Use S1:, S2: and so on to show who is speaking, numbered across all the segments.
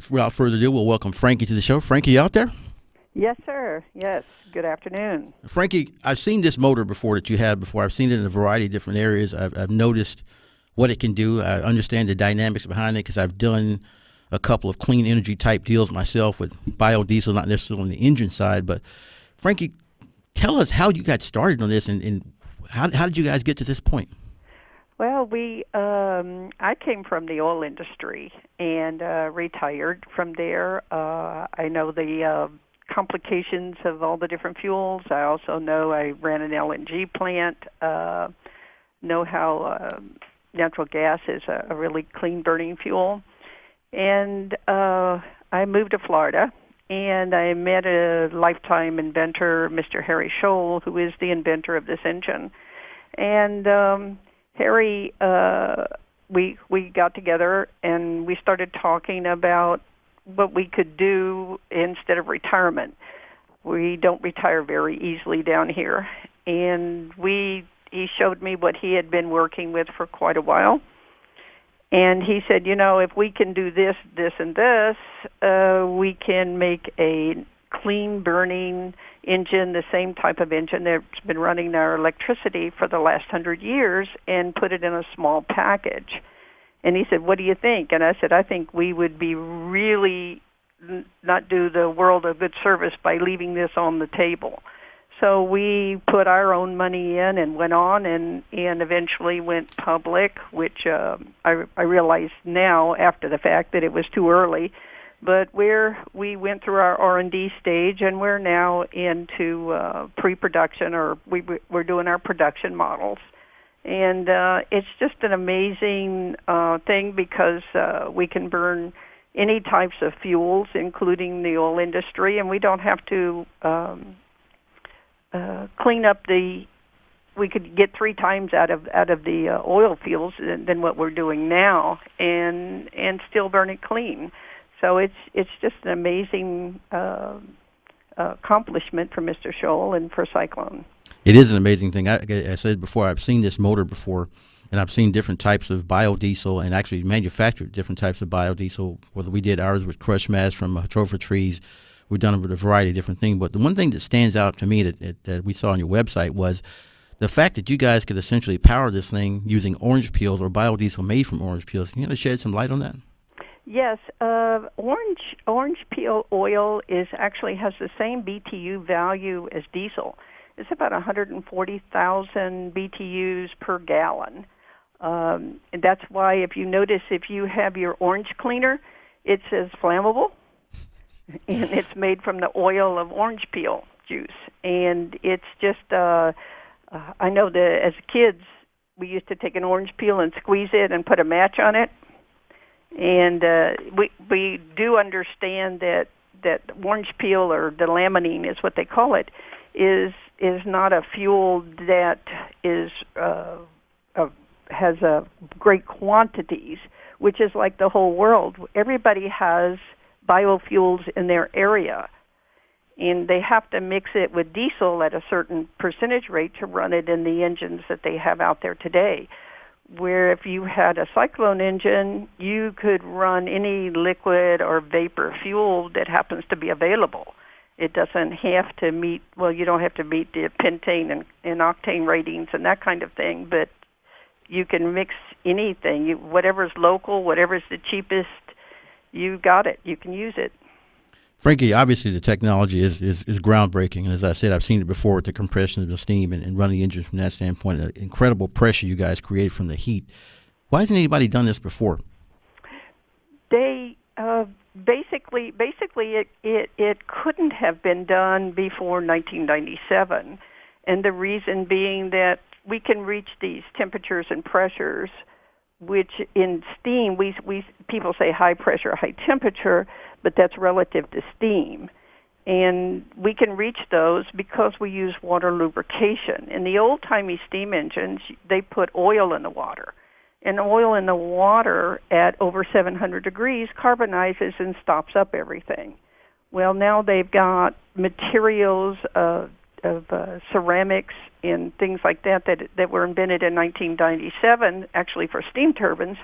S1: Without further ado, we'll welcome Frankie to the show. Frankie, you out there?
S2: Yes, sir. Yes. Good afternoon.
S1: Frankie, I've seen this motor before that you had before. I've seen it in a variety of different areas. I've noticed what it can do. I understand the dynamics behind it because I've done a couple of clean energy type deals myself with biodiesel, not necessarily on the engine side. But Frankie, tell us how you got started on this and how did you guys get to this point?
S2: Well, I came from the oil industry and retired from there. I know the complications of all the different fuels. I also know I ran an LNG plant, know how natural gas is a really clean burning fuel. And I moved to Florida, and I met a lifetime inventor, Mr. Harry Scholl, who is the inventor of this engine. And Harry, we got together and we started talking about what we could do instead of retirement. We don't retire very easily down here. And he showed me what he had been working with for quite a while. And he said, if we can do this, this, and this, we can make a clean burning engine, the same type of engine that's been running our electricity for the last 100 years, and put it in a small package. And he said, what do you think? And I said, I think we would be really not do the world a good service by leaving this on the table. So we put our own money in and went on and eventually went public, which I realize now after the fact that it was too early. But we went through our R&D stage, and we're now into pre-production, or we're doing our production models. And it's just an amazing thing because we can burn any types of fuels, including the oil industry, and we don't have to clean up we could get 3 times out of the oil fields than what we're doing now, and still burn it clean. So it's just an amazing accomplishment for Mr. Scholl and for Cyclone.
S1: It is an amazing thing. I said before, I've seen this motor before, and I've seen different types of biodiesel and actually manufactured different types of biodiesel, whether we did ours with crushed mass from trophy trees. We've done it with a variety of different things. But the one thing that stands out to me that we saw on your website was the fact that you guys could essentially power this thing using orange peels or biodiesel made from orange peels. Can you shed some light on that?
S2: Yes, orange peel oil actually has the same BTU value as diesel. It's about 140,000 BTUs per gallon. And that's why if you have your orange cleaner, it says flammable, and it's made from the oil of orange peel juice. And it's just, I know that as kids, we used to take an orange peel and squeeze it and put a match on it. And we do understand that orange peel, or delaminine is what they call it, is not a fuel that has great quantities, which is like the whole world. Everybody has biofuels in their area, and they have to mix it with diesel at a certain percentage rate to run it in the engines that they have out there today. Where if you had a Cyclone engine, you could run any liquid or vapor fuel that happens to be available. It doesn't have to meet, you don't have to meet the pentane and octane ratings and that kind of thing, but you can mix anything. Whatever's local, whatever's the cheapest, you got it. You can use it.
S1: Frankie, obviously the technology is groundbreaking, and as I said, I've seen it before with the compression of the steam and running the engine from that standpoint. An incredible pressure you guys create from the heat. Why hasn't anybody done this before?
S2: They basically it couldn't have been done before 1997, and the reason being that we can reach these temperatures and pressures, which in steam, we people say high pressure, high temperature, but that's relative to steam. And we can reach those because we use water lubrication. In the old-timey steam engines, they put oil in the water. And oil in the water at over 700 degrees carbonizes and stops up everything. Well, now they've got materials of ceramics and things like that were invented in 1997, actually for steam turbines,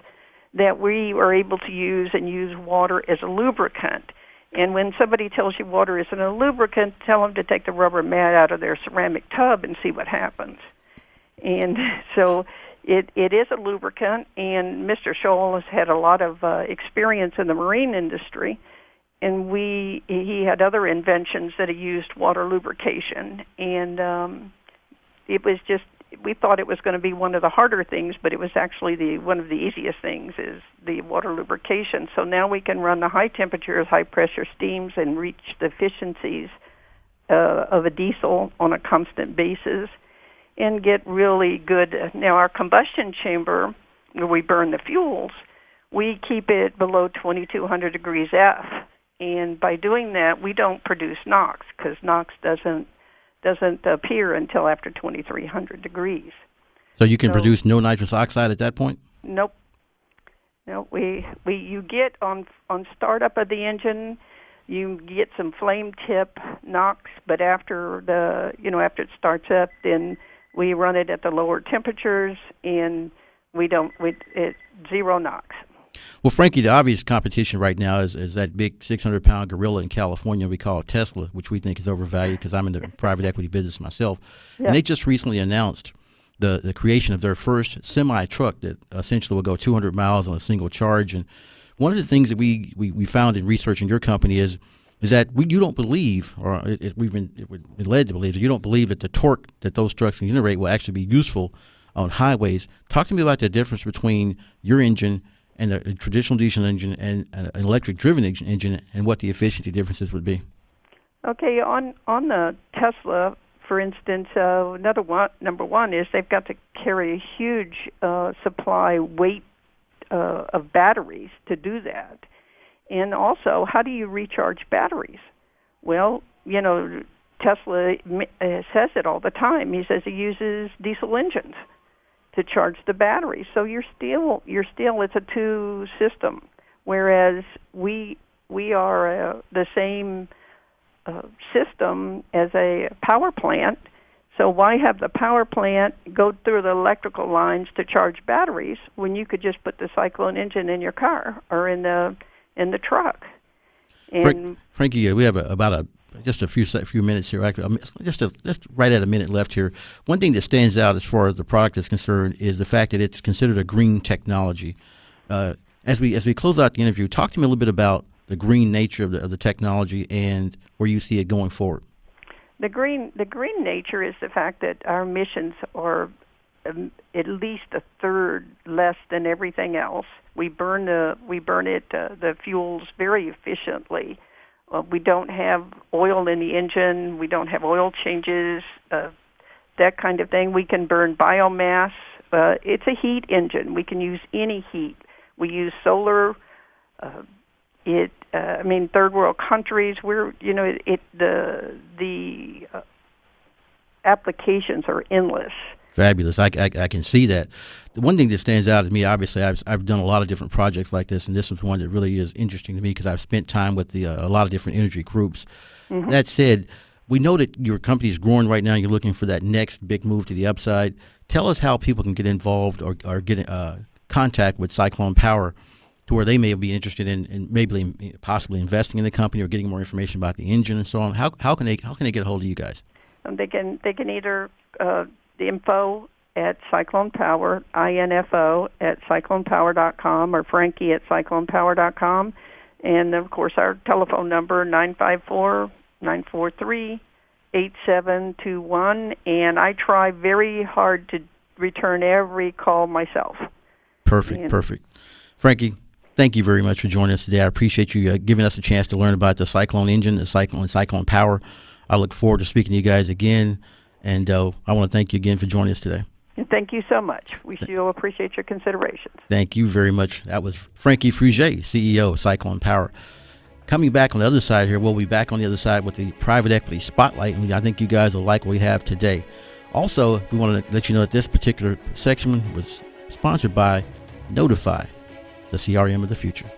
S2: that we are able to use and use water as a lubricant. And when somebody tells you water isn't a lubricant, tell them to take the rubber mat out of their ceramic tub and see what happens. And so it is a lubricant, and Mr. Scholl has had a lot of experience in the marine industry, and he had other inventions that he used water lubrication. And it was just, we thought it was going to be one of the harder things, but it was actually one of the easiest things is the water lubrication. So now we can run the high temperatures, high pressure steams and reach the efficiencies of a diesel on a constant basis and get really good. Now our combustion chamber, where we burn the fuels, we keep it below 2200 degrees F. And by doing that, we don't produce NOx, because NOx doesn't appear until after 2300 degrees.
S1: So you can produce no nitrous oxide at that point?
S2: Nope. No, you get on startup of the engine, you get some flame tip NOx, but after it starts up, then we run it at the lower temperatures, and it's zero NOx.
S1: Well, Frankie, the obvious competition right now is that big 600-pound gorilla in California we call Tesla, which we think is overvalued because I'm in the private equity business myself. Yeah. And they just recently announced the creation of their first semi-truck that essentially will go 200 miles on a single charge. And one of the things that we found in researching your company is that you don't believe, or we've been led to believe, that you don't believe that the torque that those trucks can generate will actually be useful on highways. Talk to me about the difference between your engine and a traditional diesel engine and an electric-driven engine, and what the efficiency differences would be.
S2: Okay, on the Tesla, for instance, number one is they've got to carry a huge supply weight of batteries to do that. And also, how do you recharge batteries? Well, Tesla says it all the time. He says he uses diesel engines to charge the battery. So you're still it's a two system, whereas we are the same system as a power plant. So why have the power plant go through the electrical lines to charge batteries when you could just put the Cyclone engine in your car or in the truck? And
S1: Frankie, we have just a few minutes here. Just right at a minute left here. One thing that stands out as far as the product is concerned is the fact that it's considered a green technology. As we close out the interview, talk to me a little bit about the green nature of the technology and where you see it going forward.
S2: The green nature is the fact that our emissions are at least a third less than everything else. We burn the fuels very efficiently. We don't have oil in the engine. We don't have oil changes, that kind of thing. We can burn biomass. It's a heat engine. We can use any heat. We use solar. Third world countries, the applications are endless.
S1: Fabulous. I can see that. The one thing that stands out to me, obviously, I've done a lot of different projects like this, and this is one that really is interesting to me because I've spent time with a lot of different energy groups. Mm-hmm. That said, we know that your company is growing right now. You're looking for that next big move to the upside. Tell us how people can get involved or get in contact with Cyclone Power to where they may be interested in maybe possibly investing in the company or getting more information about the engine and so on. How can they get a hold of you guys?
S2: They can either the info at Cyclone Power, INFO at cyclonepower.com, or Frankie at cyclonepower.com. And, of course, our telephone number, 954-943-8721. And I try very hard to return every call myself.
S1: Perfect. Frankie, thank you very much for joining us today. I appreciate you giving us a chance to learn about the Cyclone engine, the Cyclone Power. I look forward to speaking to you guys again. And I want to thank you again for joining us today.
S2: And thank you so much. We still appreciate your considerations.
S1: Thank you very much. That was Frankie Fruge, CEO of Cyclone Power. Coming back on the other side here, we'll be back on the other side with the private equity spotlight, and I think you guys will like what we have today. Also, we want to let you know that this particular section was sponsored by Notify, the CRM of the future.